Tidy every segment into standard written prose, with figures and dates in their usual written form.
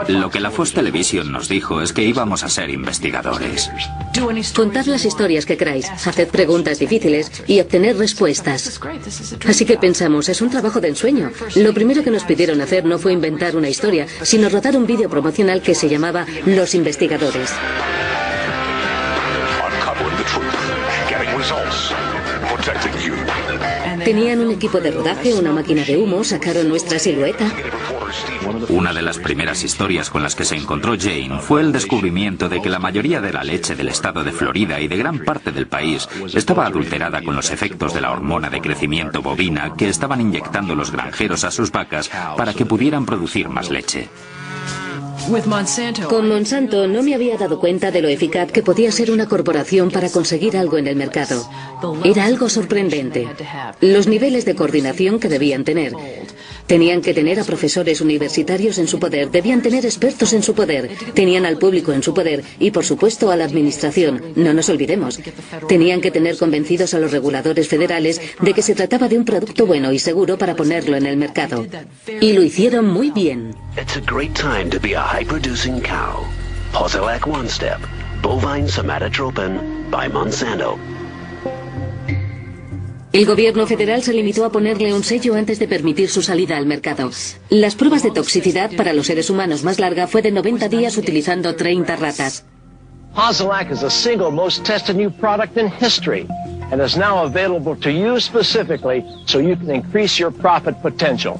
Lo que la Fox Television nos dijo es que íbamos a ser investigadores. Contad las historias que queráis, haced preguntas difíciles y obtener respuestas. Así que pensamos, es un trabajo de ensueño. Lo primero que nos pidieron hacer no fue inventar una historia, sino rodar un vídeo promocional que se llamaba Los Investigadores. Tenían un equipo de rodaje, una máquina de humo, sacaron nuestra silueta. Una de las primeras historias con las que se encontró Jane fue el descubrimiento de que la mayoría de la leche del estado de Florida y de gran parte del país estaba adulterada con los efectos de la hormona de crecimiento bovina que estaban inyectando los granjeros a sus vacas para que pudieran producir más leche. Con Monsanto no me había dado cuenta de lo eficaz que podía ser una corporación para conseguir algo en el mercado. Era algo sorprendente. Los niveles de coordinación que debían tener. Tenían que tener a profesores universitarios en su poder, debían tener expertos en su poder, tenían al público en su poder y, por supuesto, a la administración. No nos olvidemos. Tenían que tener convencidos a los reguladores federales de que se trataba de un producto bueno y seguro para ponerlo en el mercado. Y lo hicieron muy bien. It's a great time to be a high-producing cow. Posilac One Step, bovine somatotropin by Monsanto. El gobierno federal se limitó a ponerle un sello antes de permitir su salida al mercado. Las pruebas de toxicidad para los seres humanos más larga fue de 90 días utilizando 30 ratas. Posilac is the single most tested new product in history and is now available to you specifically so you can increase your profit potential.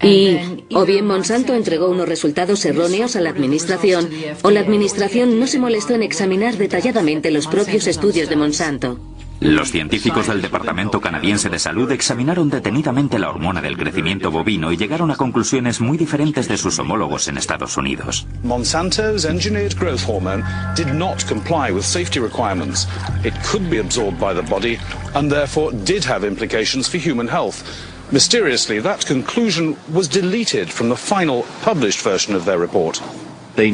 Y o bien Monsanto entregó unos resultados erróneos a la administración, o la administración no se molestó en examinar detalladamente los propios estudios de Monsanto. Los científicos del Departamento Canadiense de Salud examinaron detenidamente la hormona del crecimiento bovino y llegaron a conclusiones muy diferentes de sus homólogos en Estados Unidos. Monsanto's engineered growth hormone did not comply with safety requirements. It could be absorbed by the body and therefore did have implications for human health. Mysteriously, that conclusion was deleted from the final published version of their report.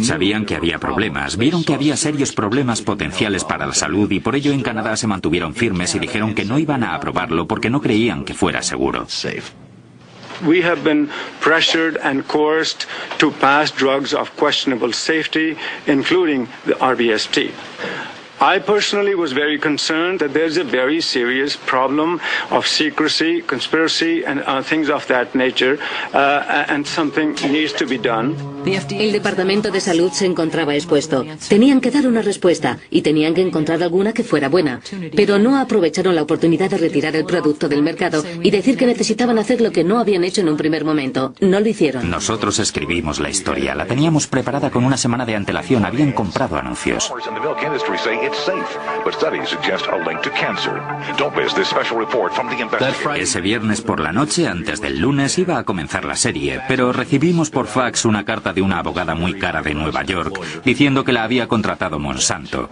Sabían que había problemas, vieron que había serios problemas potenciales para la salud y por ello en Canadá se mantuvieron firmes y dijeron que no iban a aprobarlo porque no creían que fuera seguro. We have been pressured and coerced to pass drugs of questionable safety, including the RBST. I personally was very concerned that there's a very serious problem of secrecy, conspiracy, and things of that nature, and something needs to be done. El Departamento de Salud se encontraba expuesto. Tenían que dar una respuesta y tenían que encontrar alguna que fuera buena, pero no aprovecharon la oportunidad de retirar el producto del mercado y decir que necesitaban hacer lo que no habían hecho en un primer momento. No lo hicieron. Nosotros escribimos la historia, la teníamos preparada con una semana de antelación, habían comprado anuncios. Ese viernes por la noche, antes del lunes, iba a comenzar la serie, pero recibimos por fax una carta de una abogada muy cara de Nueva York, diciendo que la había contratado Monsanto.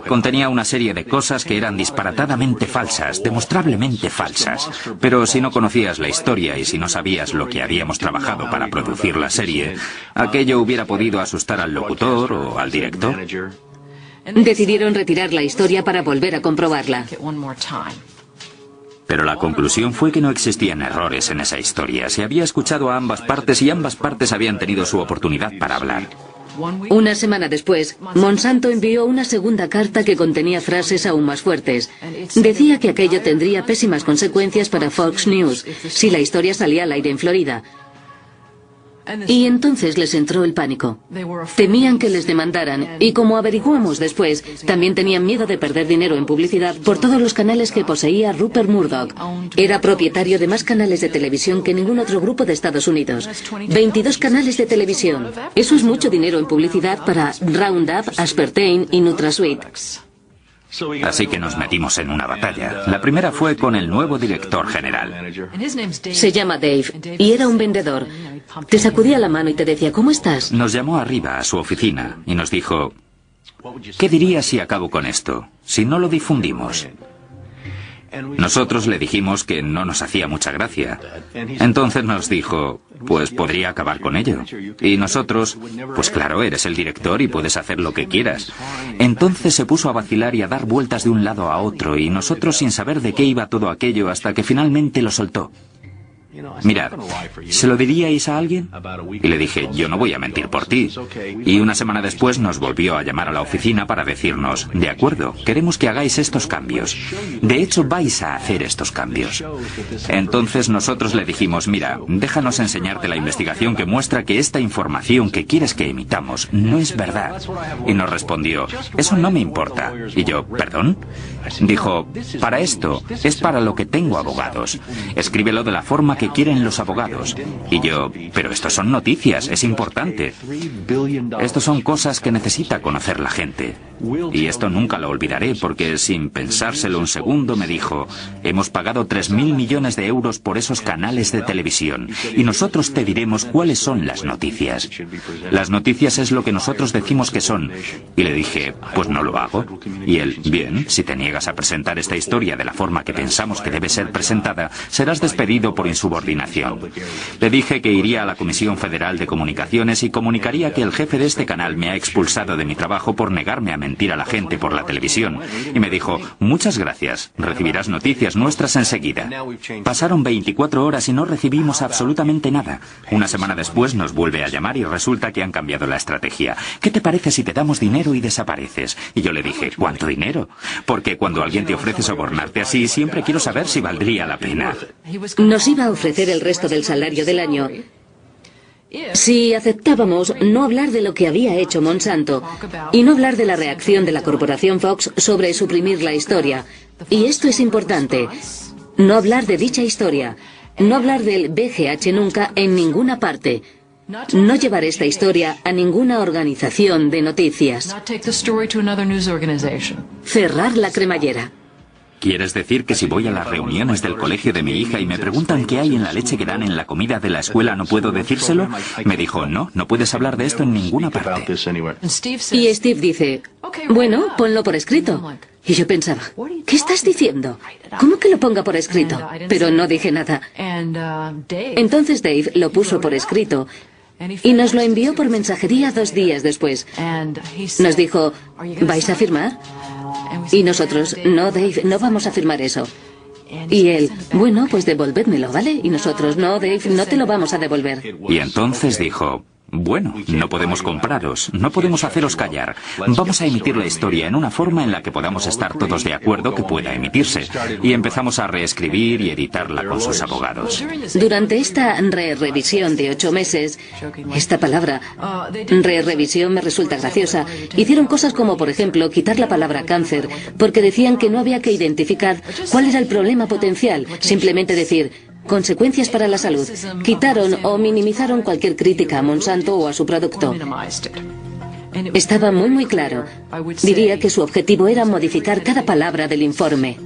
Contenía una serie de cosas que eran disparatadamente falsas, demostrablemente falsas. Pero si no conocías la historia y si no sabías lo que habíamos trabajado para producir la serie, aquello hubiera podido asustar al locutor o al director. Decidieron retirar la historia para volver a comprobarla. Pero la conclusión fue que no existían errores en esa historia. Se había escuchado a ambas partes y ambas partes habían tenido su oportunidad para hablar. Una semana después, Monsanto envió una segunda carta que contenía frases aún más fuertes. Decía que aquello tendría pésimas consecuencias para Fox News si la historia salía al aire en Florida. Y entonces les entró el pánico. Temían que les demandaran y, como averiguamos después, también tenían miedo de perder dinero en publicidad por todos los canales que poseía Rupert Murdoch. Era propietario de más canales de televisión que ningún otro grupo de Estados Unidos. 22 canales de televisión. Eso es mucho dinero en publicidad para Roundup, Aspartame y NutraSweet. Así que nos metimos en una batalla. La primera fue con el nuevo director general. Se llama Dave y era un vendedor. Te sacudía la mano y te decía, ¿cómo estás? Nos llamó arriba a su oficina y nos dijo, ¿qué dirías si acabo con esto? Si no lo difundimos. Nosotros le dijimos que no nos hacía mucha gracia. Entonces nos dijo, pues podría acabar con ello. Y nosotros, pues claro, eres el director y puedes hacer lo que quieras. Entonces se puso a vacilar y a dar vueltas de un lado a otro y nosotros sin saber de qué iba todo aquello hasta que finalmente lo soltó. mirad, ¿se lo diríais a alguien? Y le dije, yo no voy a mentir por ti. Y una semana después nos volvió a llamar a la oficina para decirnos, de acuerdo, queremos que hagáis estos cambios. De hecho, vais a hacer estos cambios. Entonces nosotros le dijimos, mira, déjanos enseñarte la investigación que muestra que esta información que quieres que emitamos no es verdad. Y nos respondió, eso no me importa. Y yo, ¿perdón? Dijo, para esto es para lo que tengo abogados. Escríbelo de la forma que quieren los abogados. Y yo, pero esto son noticias, es importante. Esto son cosas que necesita conocer la gente. Y esto nunca lo olvidaré porque sin pensárselo un segundo me dijo, hemos pagado 3.000 millones de euros por esos canales de televisión y nosotros te diremos cuáles son las noticias. Las noticias es lo que nosotros decimos que son. Y le dije, pues no lo hago. Y él, bien, si te niegas a presentar esta historia de la forma que pensamos que debe ser presentada, serás despedido por insubordinación. Le dije que iría a la Comisión Federal de Comunicaciones y comunicaría que el jefe de este canal me ha expulsado de mi trabajo por negarme a mentir a la gente por la televisión. Y me dijo, muchas gracias, recibirás noticias nuestras enseguida. Pasaron 24 horas y no recibimos absolutamente nada. Una semana después nos vuelve a llamar y resulta que han cambiado la estrategia. ¿Qué te parece si te damos dinero y desapareces? Y yo le dije, ¿cuánto dinero? Porque cuando alguien te ofrece sobornarte así, siempre quiero saber si valdría la pena. Nos iba a ofrecer el resto del salario del año si aceptábamos no hablar de lo que había hecho Monsanto y no hablar de la reacción de la corporación Fox sobre suprimir la historia. Y esto es importante, no hablar de dicha historia, no hablar del BGH nunca en ninguna parte, no llevar esta historia a ninguna organización de noticias. Cerrar la cremallera. ¿Quieres decir que si voy a las reuniones del colegio de mi hija y me preguntan qué hay en la leche que dan en la comida de la escuela, no puedo decírselo? Me dijo, no puedes hablar de esto en ninguna parte. Y Steve dice, bueno, ponlo por escrito. Y yo pensaba, ¿qué estás diciendo? ¿Cómo que lo ponga por escrito? Pero no dije nada. Entonces Dave lo puso por escrito y nos lo envió por mensajería 2 días después. Nos dijo, ¿vais a firmar? Y nosotros, no, Dave, no vamos a firmar eso. Y él, bueno, pues devolvédmelo, ¿vale? Y nosotros, no, Dave, no te lo vamos a devolver. Y entonces dijo, bueno, no podemos compraros, no podemos haceros callar. Vamos a emitir la historia en una forma en la que podamos estar todos de acuerdo que pueda emitirse. Y empezamos a reescribir y editarla con sus abogados. Durante esta revisión de 8 meses, esta palabra, revisión me resulta graciosa, hicieron cosas como, por ejemplo, quitar la palabra cáncer, porque decían que no había que identificar cuál era el problema potencial, simplemente decir, consecuencias para la salud. Quitaron o minimizaron cualquier crítica a Monsanto o a su producto. Estaba muy claro. Diría que su objetivo era modificar cada palabra del informe.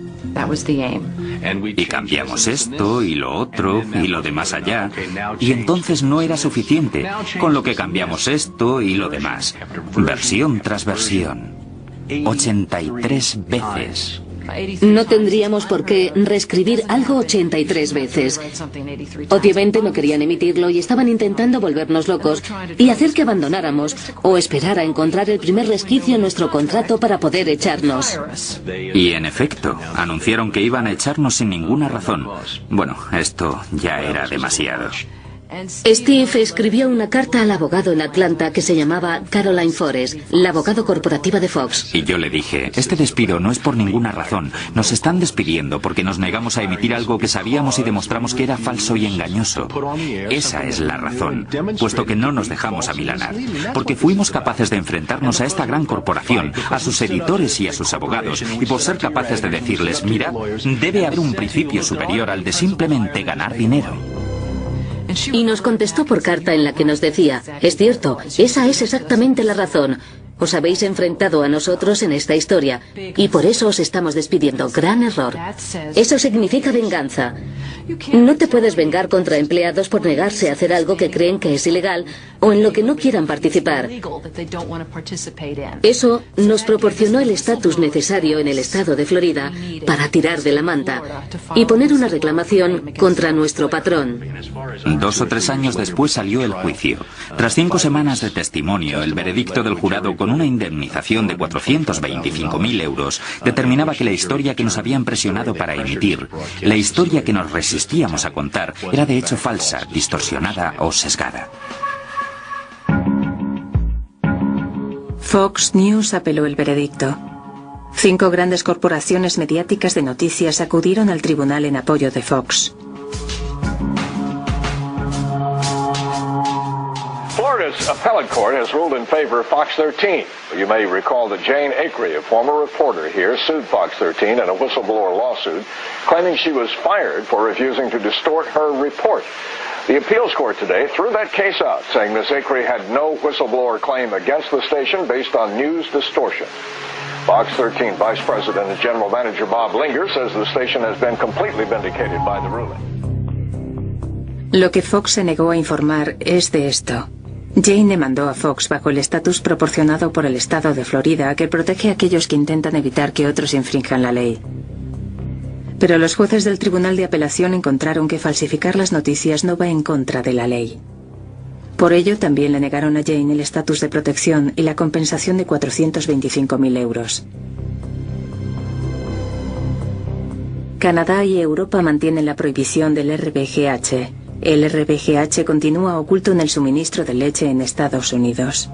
Y cambiamos esto y lo otro y lo de más allá. Y entonces no era suficiente, con lo que cambiamos esto y lo demás. Versión tras versión. 83 veces. No tendríamos por qué reescribir algo 83 veces. Obviamente no querían emitirlo y estaban intentando volvernos locos y hacer que abandonáramos o esperar a encontrar el primer resquicio en nuestro contrato para poder echarnos. Y en efecto, anunciaron que iban a echarnos sin ninguna razón. Bueno, esto ya era demasiado. Steve escribió una carta al abogado en Atlanta que se llamaba Caroline Forrest, la abogado corporativa de Fox. Y yo le dije, este despido no es por ninguna razón. Nos están despidiendo porque nos negamos a emitir algo que sabíamos y demostramos que era falso y engañoso. Esa es la razón, puesto que no nos dejamos amilanar. Porque fuimos capaces de enfrentarnos a esta gran corporación, a sus editores y a sus abogados, y por ser capaces de decirles, mira, debe haber un principio superior al de simplemente ganar dinero. Y nos contestó por carta en la que nos decía, es cierto, esa es exactamente la razón. Os habéis enfrentado a nosotros en esta historia y por eso os estamos despidiendo. Gran error. Eso significa venganza. No te puedes vengar contra empleados por negarse a hacer algo que creen que es ilegal o en lo que no quieran participar. Eso nos proporcionó el estatus necesario en el estado de Florida para tirar de la manta y poner una reclamación contra nuestro patrón. 2 o 3 años después salió el juicio. Tras 5 semanas de testimonio, el veredicto del jurado con una indemnización de 425.000 euros, determinaba que la historia que nos habían presionado para emitir, la historia que nos resistíamos a contar, era de hecho falsa, distorsionada o sesgada. Fox News apeló el veredicto. 5 grandes corporaciones mediáticas de noticias acudieron al tribunal en apoyo de Fox. Florida's appellate court has ruled in favor of Fox 13. You may recall that Jane Acree, a former reporter here, sued Fox 13 in a whistleblower lawsuit, claiming she was fired for refusing to distort her report. The appeals court today threw that case out, saying Ms. Acree had no whistleblower claim against the station based on news distortion. Fox 13 Vice President and General Manager Bob Linger says the station has been completely vindicated by the ruling. Lo que Fox se negó a informar es de esto. Jane demandó a Fox bajo el estatus proporcionado por el estado de Florida que protege a aquellos que intentan evitar que otros infrinjan la ley. Pero los jueces del Tribunal de Apelación encontraron que falsificar las noticias no va en contra de la ley. Por ello, también le negaron a Jane el estatus de protección y la compensación de 425.000 euros. Canadá y Europa mantienen la prohibición del RBGH. El RBGH continúa oculto en el suministro de leche en Estados Unidos.